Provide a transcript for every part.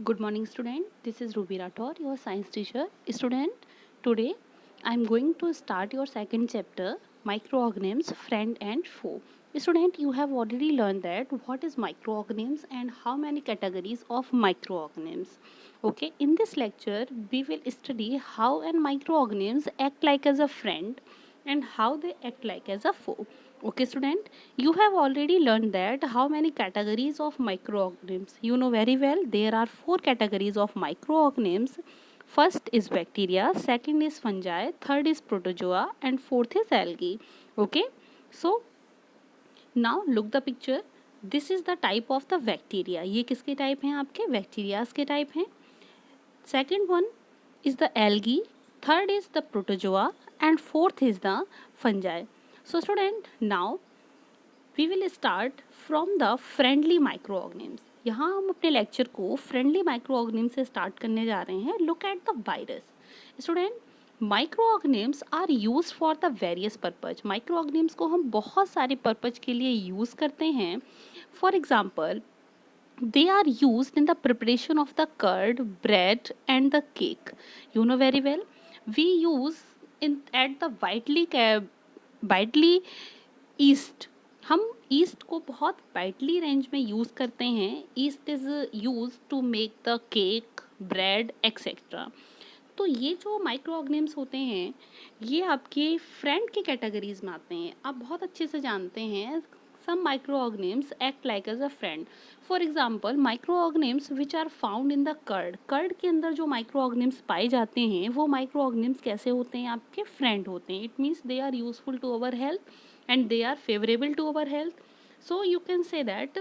Good morning, student. This is Ruby Rathore, your science teacher. Student, today I am going to start your second chapter, microorganisms, friend and foe. Student, you have already learned that what is microorganisms and how many categories of microorganisms. Okay, in this lecture, we will study how an microorganisms act like as a friend and how they act like as a foe. Okay, student, you have already learned that how many categories of microorganisms. You know very well there are four categories of microorganisms. First is bacteria, second is fungi, third is protozoa, and fourth is algae. Okay, so now look the picture. This is the type of the bacteria. ये किसके type हैं? आपके bacterias के type हैं. Second one is the algae, third is the protozoa, and fourth is the fungi. So student, now we will start from the friendly microorganisms. यहाँ हम अपने lecture को फ्रेंडली माइक्रोऑर्गेनिज्म से स्टार्ट करने जा रहे हैं. Look at the virus. Student, microorganisms are use for the various purpose. Microorganisms को हम बहुत सारे पर्पज के लिए यूज़ करते हैं. For example, they are used in the preparation of the curd, bread and the cake. You know very well, we use in at the widely yeast. हम yeast को बहुत वाइडली रेंज में use करते हैं. Yeast is use to make the cake, bread etcetera. तो ये जो micro organisms होते हैं ये आपके फ्रेंड की कैटेगरीज में आते हैं. आप बहुत अच्छे से जानते हैं some microorganisms act like as a friend. For example, microorganisms which are found in the curd. Curd के अंदर जो microorganisms पाए जाते हैं वो microorganisms कैसे होते हैं? आपके friend होते हैं. It means they are useful to our health and they are favorable to our health. So you can say that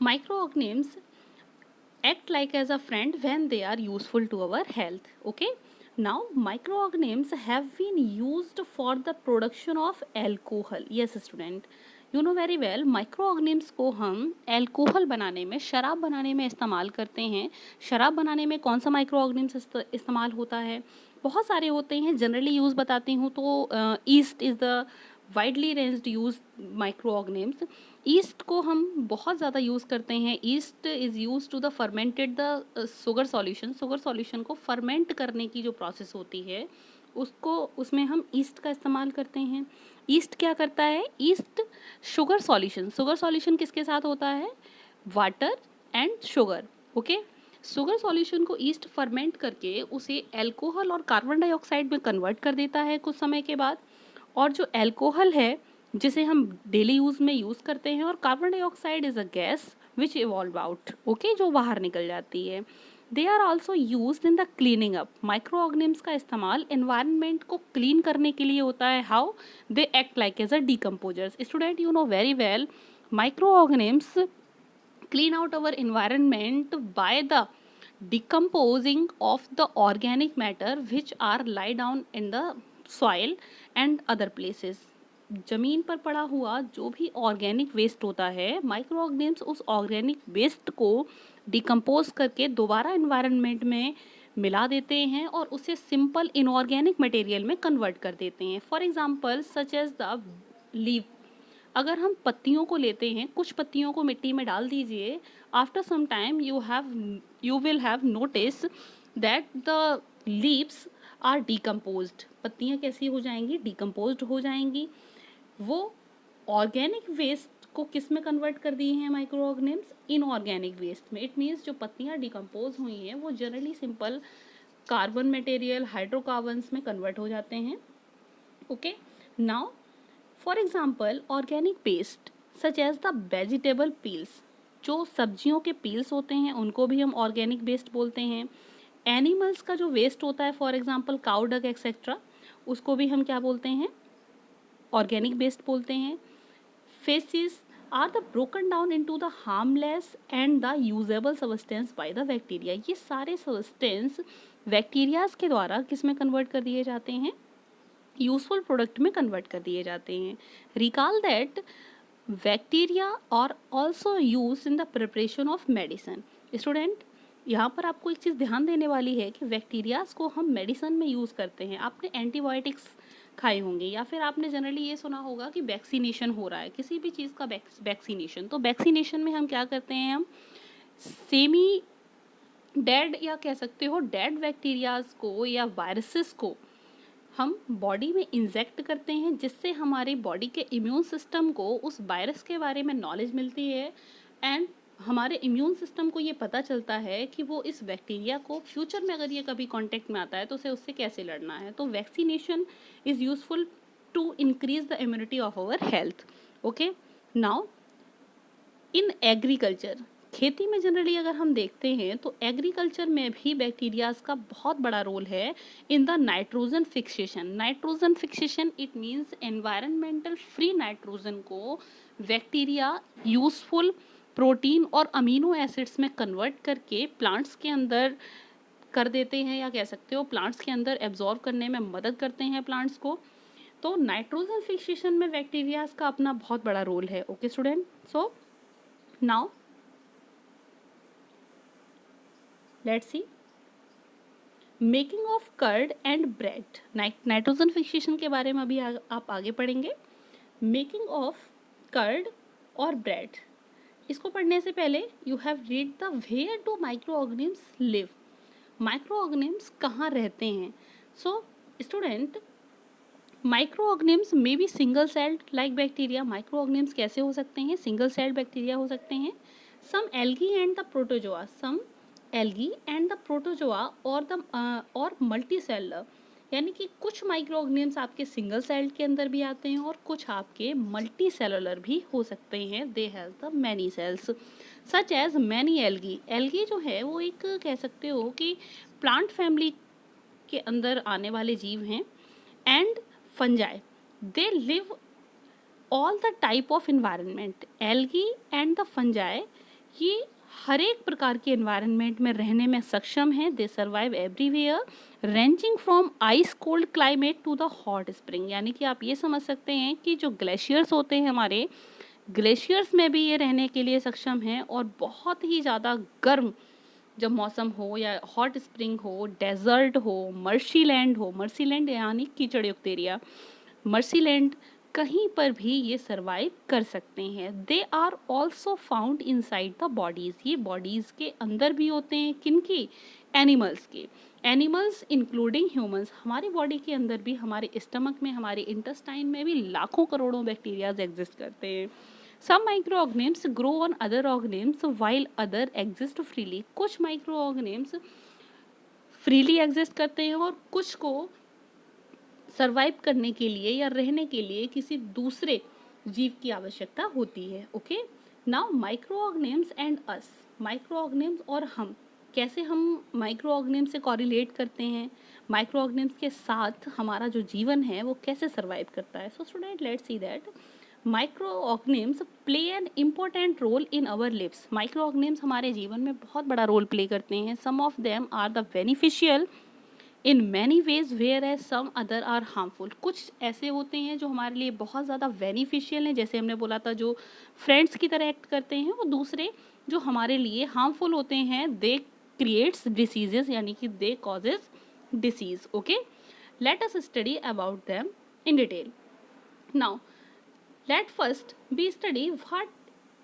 microorganisms act like as a friend when they are useful to our health. Okay, now microorganisms have been used for the production of alcohol. Yes student, you know very well, microorganisms को हम alcohol बनाने में, शराब बनाने में इस्तेमाल करते हैं. शराब बनाने में कौन सा माइक्रोऑर्गेनिम्स इस्तेमाल होता है? बहुत सारे होते हैं. जनरली यूज़ बताती हूँ तो yeast is the widely ranged use microorganisms. Yeast को हम बहुत ज़्यादा यूज़ करते हैं. Yeast is use to the fermented the sugar solution. Sugar solution को फर्मेंट करने की जो प्रोसेस होती है उसको, उसमें हम ईस्ट का इस्तेमाल करते हैं. ईस्ट क्या करता है? ईस्ट शुगर सॉल्यूशन किसके साथ होता है? Water and sugar. Okay, sugar solution को ईस्ट फर्मेंट करके उसे एल्कोहल और कार्बन डाइऑक्साइड में कन्वर्ट कर देता है कुछ समय के बाद. और जो एल्कोहल है जिसे हम डेली यूज़ में यूज़ करते हैं, और carbon dioxide is a gas which evolve out. Okay, जो बाहर निकल जाती है. They are also use in the cleaning up. Micro organisms का इस्तेमाल एनवायरनमेंट को क्लीन करने के लिए होता है. How? They act like as a decomposers. Student, you know very well, micro organisms clean out our environment by the decomposing of the organic matter which are lie down in the soil and other places. जमीन पर पड़ा हुआ जो भी organic waste होता है, micro organisms उस organic waste को डिकम्पोज करके दोबारा एनवायरनमेंट में मिला देते हैं और उसे सिंपल इनऑर्गेनिक मटेरियल में कन्वर्ट कर देते हैं. For example such as the leaf. अगर हम पत्तियों को लेते हैं, कुछ पत्तियों को मिट्टी में डाल दीजिए. After some time you will have notice that the leaves are decomposed. पत्तियाँ कैसी हो जाएंगी? डिकम्पोज्ड हो जाएंगी. वो ऑर्गेनिक वेस्ट को किस में कन्वर्ट कर दिए हैं माइक्रो ऑर्गेनिम्स? इनऑर्गेनिक वेस्ट में. इट मीन्स जो पत्तियाँ डिकम्पोज हुई हैं वो generally simple carbon material, hydrocarbons में कन्वर्ट हो जाते हैं. Okay, now for example organic waste such as the vegetable peels. जो सब्जियों के पील्स होते हैं उनको भी हम ऑर्गेनिक वेस्ट बोलते हैं. एनिमल्स का जो वेस्ट होता है, for example cow duck etcetera, उसको भी हम क्या बोलते हैं? ऑर्गेनिक वेस्ट बोलते हैं. Faeces are the broken down into the harmless and the usable substance by the bacteria. ये सारे सबस्टेंस बैक्टीरियाज के द्वारा किस में कन्वर्ट कर दिए जाते हैं? यूजफुल प्रोडक्ट में कन्वर्ट कर दिए जाते हैं. Recall that bacteria are also use in the preparation of medicine. Student, यहाँ पर आपको एक चीज़ ध्यान देने वाली है कि बैक्टीरियाज को हम मेडिसिन में यूज़ करते हैं. आपने एंटीबायोटिक्स खाए होंगे या फिर आपने जनरली ये सुना होगा कि वैक्सीनेशन हो रहा है, किसी भी चीज़ का वैक्सीनेशन. तो वैक्सीनेशन में हम क्या करते हैं? हम सेमी डेड या कह सकते हो डेड बैक्टीरियाज को या वायरसेस को हम बॉडी में इंजेक्ट करते हैं, जिससे हमारी बॉडी के इम्यून सिस्टम को उस वायरस के बारे में नॉलेज मिलती है एंड हमारे इम्यून सिस्टम को ये पता चलता है कि वो इस बैक्टीरिया को फ्यूचर में अगर ये कभी कांटेक्ट में आता है तो उसे उससे कैसे लड़ना है। तो vaccination is useful to increase the immunity of our health. Okay, now in agriculture, खेती में जनरली अगर हम देखते हैं तो एग्रीकल्चर में भी बैक्टीरियाज का बहुत बड़ा रोल है in the nitrogen fixation. Nitrogen fixation it means environmental free nitrogen को बैक्टीरिया यूजफुल प्रोटीन और अमीनो एसिड्स में कन्वर्ट करके प्लांट्स के अंदर कर देते हैं, या कह सकते हो प्लांट्स के अंदर एब्जॉर्ब करने में मदद करते हैं प्लांट्स को। तो नाइट्रोजन फिक्सेशन में बैक्टीरियाज का अपना बहुत बड़ा रोल है। Okay student, so now let's see making of curd and bread. Nitrogen fixation के बारे में अभी आप आगे पढ़ेंगे। मेकिंग ऑफ कर्ड और ब्रेड, इसको पढ़ने से पहले you have read the where do micro organisms live. Micro organisms कहाँ रहते हैं? So student, micro organisms may be single celled like bacteria. Micro organisms कैसे हो सकते हैं? सिंगल सेल्ड बैक्टीरिया हो सकते हैं। Some algae and the protozoa, some algae and the protozoa और मल्टी सेलर, यानी कि कुछ माइक्रो ऑर्गेनिम्स आपके सिंगल सेल्ड के अंदर भी आते हैं और कुछ आपके मल्टी सेलुलर भी हो सकते हैं। They have the many cells such as many algae. Algae जो है वो एक कह सकते हो कि प्लांट फैमिली के अंदर आने वाले जीव हैं। And fungi, they live all the type of environment. Algae and the fungi ये हर एक प्रकार के इन्वायरमेंट में रहने में सक्षम हैं। They survive everywhere ranging from ice cold climate to the hot spring, यानी कि आप ये समझ सकते हैं कि जो ग्लेशियर्स होते हैं हमारे, ग्लेशियर्स में भी ये रहने के लिए सक्षम हैं। और बहुत ही ज़्यादा गर्म जब मौसम हो या हॉट स्प्रिंग हो, डेजर्ट हो, मर्सीलैंड हो, मर्सीलैंड यानी कीचड़ युक्त एरिया, मर्सीलैंड, कहीं पर भी ये सर्वाइव कर सकते हैं। They are also found inside the bodies, ये बॉडीज़ के अंदर भी होते हैं। किनकी? एनिमल्स के। एनिमल्स इंक्लूडिंग ह्यूमंस, हमारी बॉडी के अंदर भी, हमारे स्टमक में, हमारे इंटेस्टाइन में भी लाखों करोड़ों बैक्टीरियाज एग्जिस्ट करते हैं। Some micro organisms grow on other organisms while other exist freely. कुछ माइक्रो ऑर्गेनिम्स फ्रीली एग्जिस्ट करते हैं और कुछ को सरवाइव करने के लिए या रहने के लिए किसी दूसरे जीव की आवश्यकता होती है। Okay, now micro organisms and us. Micro organisms और हम, कैसे हम माइक्रो ऑर्गेनिम्स से कॉरिलेट करते हैं, माइक्रो ऑर्गेनिम्स के साथ हमारा जो जीवन है वो कैसे सरवाइव करता है। So student, let's see that micro organisms play an important role in our lives. Micro organisms हमारे जीवन में बहुत बड़ा रोल प्ले करते हैं। Some of them are the beneficial in many ways whereas some other are harmful. कुछ ऐसे होते हैं जो हमारे लिए बहुत ज़्यादा बेनिफिशियल हैं, जैसे हमने बोला था जो फ्रेंड्स की तरह एक्ट करते हैं, वो दूसरे जो हमारे लिए हार्मफुल होते हैं, दे क्रिएट्स डिसीजेस, यानी कि they causes disease. Okay, let us study about them in detail. Now let first be study what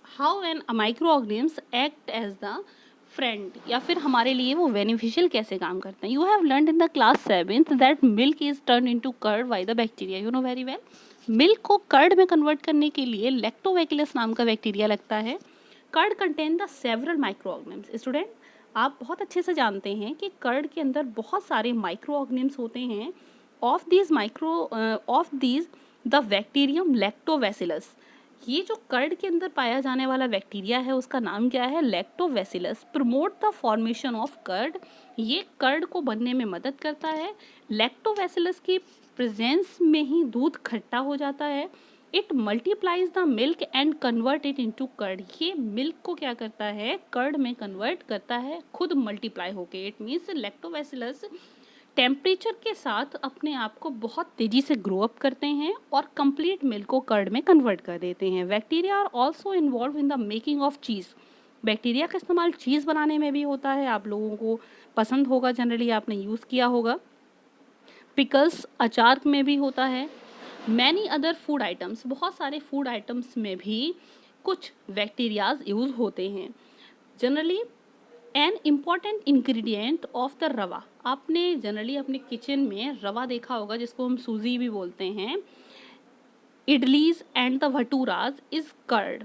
how an microorganisms act as the friend, या फिर हमारे लिए वो बेनिफिशियल कैसे काम करते हैं। You have learn in the class 7th that milk is turn into curd by the bacteria. You know very well, milk को कर्ड में कन्वर्ट करने के लिए लैक्टोबैसिलस नाम का बैक्टीरिया लगता है। Curd contain the several micro organisms. Student, आप बहुत अच्छे से जानते हैं कि कर्ड के अंदर बहुत सारे माइक्रो ऑर्गेनिम्स होते हैं। Of these the bacterium lactobacillus, ये जो कर्ड के अंदर पाया जाने वाला बैक्टीरिया है उसका नाम क्या है? Lactobacillus. Promote the formation of curd, ये कर्ड को बनने में मदद करता है। लैक्टोबैसिलस की प्रेजेंस में ही दूध खट्टा हो जाता है। It multiplies the milk and convert it into curd, ये मिल्क को क्या करता है? कर्ड में कन्वर्ट करता है खुद मल्टीप्लाई होके। इट मीन्स लैक्टोबैसिलस टेम्परेचर के साथ अपने आप को बहुत तेज़ी से ग्रो अप करते हैं और कंप्लीट मिल्क को कर्ड में कन्वर्ट कर देते हैं। Bacteria are also involve in the making of cheese. Bacteria का इस्तेमाल चीज़ बनाने में भी होता है। आप लोगों को पसंद होगा, जनरली आपने यूज़ किया होगा। पिकल्स, अचार में भी होता है। मैनी अदर फूड आइटम्स, बहुत सारे फूड आइटम्स में भी कुछ बैक्टीरियाज यूज़ होते हैं। Generally an important ingredient of the रवा, आपने जनरली अपने किचन में रवा देखा होगा जिसको हम सूजी भी बोलते हैं, idlis and the bhaturas is curd.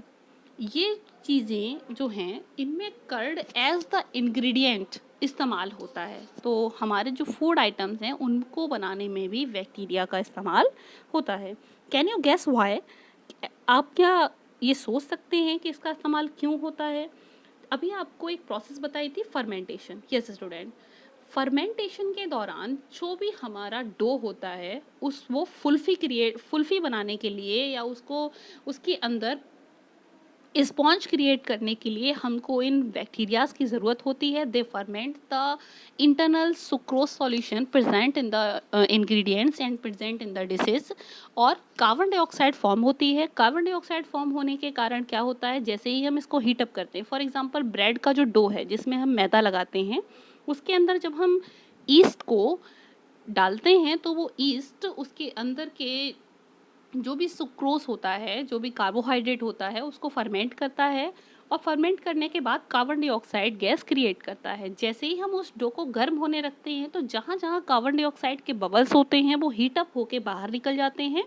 ये चीज़ें जो हैं इनमें कर्ड एज द इंग्रेडिएंट इस्तेमाल होता है। तो हमारे जो फूड आइटम्स हैं उनको बनाने में भी बैक्टीरिया का इस्तेमाल होता है। Can you guess why? आप क्या ये सोच सकते हैं कि इसका इस्तेमाल क्यों होता है? अभी आपको एक प्रोसेस बताई थी, फर्मेंटेशन। यस स्टूडेंट, फर्मेंटेशन के दौरान जो भी हमारा डो होता है उस वो फुल्फी बनाने के लिए या उसको उसके अंदर स्पॉन्ज क्रिएट करने के लिए हमको इन बैक्टीरियाज की ज़रूरत होती है। They ferment the internal sucrose solution present in the ingredients and present in the dishes, और कार्बन डाइऑक्साइड फॉर्म होती है। कार्बन डाइऑक्साइड फॉर्म होने के कारण क्या होता है, जैसे ही हम इसको हीट अप करते हैं, फॉर एग्जांपल ब्रेड का जो डो है जिसमें हम मैदा लगाते हैं, उसके अंदर जब हम ईस्ट को डालते हैं तो वो ईस्ट उसके अंदर के जो भी सुक्रोज होता है, जो भी कार्बोहाइड्रेट होता है, उसको फर्मेंट करता है, और फर्मेंट करने के बाद कार्बन डाइऑक्साइड गैस क्रिएट करता है। जैसे ही हम उस डो को गर्म होने रखते हैं तो जहाँ जहाँ कार्बन डाइऑक्साइड के बबल्स होते हैं वो हीट अप होके बाहर निकल जाते हैं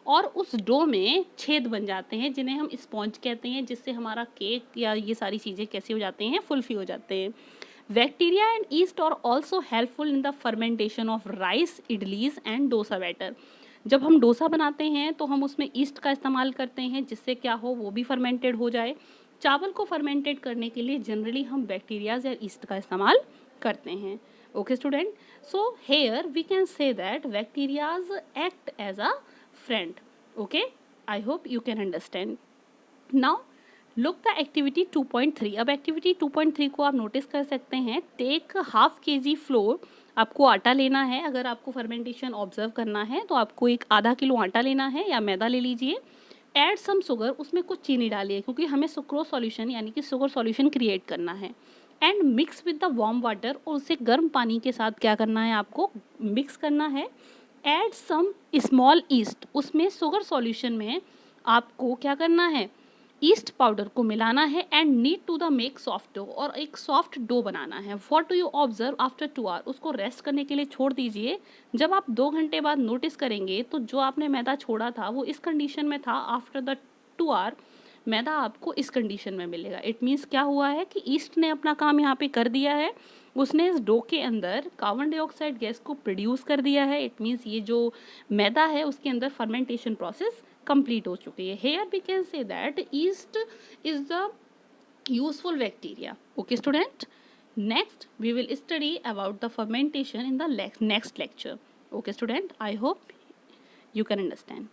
और उस डो में छेद बन जाते हैं जिन्हें हम स्पॉन्ज कहते हैं, जिससे हमारा केक या ये सारी चीज़ें कैसे हो जाते हैं, फुल्फी हो जाते हैं। Bacteria and yeast are also helpful in the fermentation of rice, idlis and dosa batter. जब हम डोसा बनाते हैं तो हम उसमें ईस्ट का इस्तेमाल करते हैं जिससे क्या हो, वो भी फर्मेंटेड हो जाए। चावल को फर्मेंटेड करने के लिए जनरली हम बैक्टीरियाज या ईस्ट का इस्तेमाल करते हैं। Okay student, so here we can say that bacterias act as a friend. Okay, I hope you can understand. Now look the activity 2.3। अब एक्टिविटी 2.3 को आप नोटिस कर सकते हैं। टेक हाफ kg फ्लोर, आपको आटा लेना है। अगर आपको फर्मेंटेशन ऑब्जर्व करना है तो आपको एक आधा किलो आटा लेना है या मैदा ले लीजिए। ऐड सम शुगर, उसमें कुछ चीनी डालिए क्योंकि हमें सुक्रोज सॉल्यूशन यानी कि शुगर सॉल्यूशन क्रिएट करना है। And mix with the warm water, और उसे गर्म पानी के साथ क्या करना है, आपको मिक्स करना है। ऐड सम स्मॉल ईस्ट, उसमें शुगर सॉल्यूशन में आपको क्या करना है, ईस्ट पाउडर को मिलाना है। And need to the make soft dough, और एक सॉफ्ट डो बनाना है। What do you observe after 2 hour, उसको रेस्ट करने के लिए छोड़ दीजिए। जब आप 2 घंटे बाद नोटिस करेंगे तो जो आपने मैदा छोड़ा था वो इस कंडीशन में था। आफ्टर द 2 आवर मैदा आपको इस कंडीशन में मिलेगा। इट मीन्स क्या हुआ है कि ईस्ट ने अपना काम यहाँ पे कर दिया है, उसने इस डो के अंदर कार्बन डाइऑक्साइड गैस को प्रोड्यूस कर दिया है। इट मीन्स ये जो मैदा है उसके अंदर फर्मेंटेशन प्रोसेस कंप्लीट हो चुकी है। Here we can say that yeast is the useful bacteria. Okay student, next we will study about the fermentation in the next lecture. Okay student, I hope you can understand.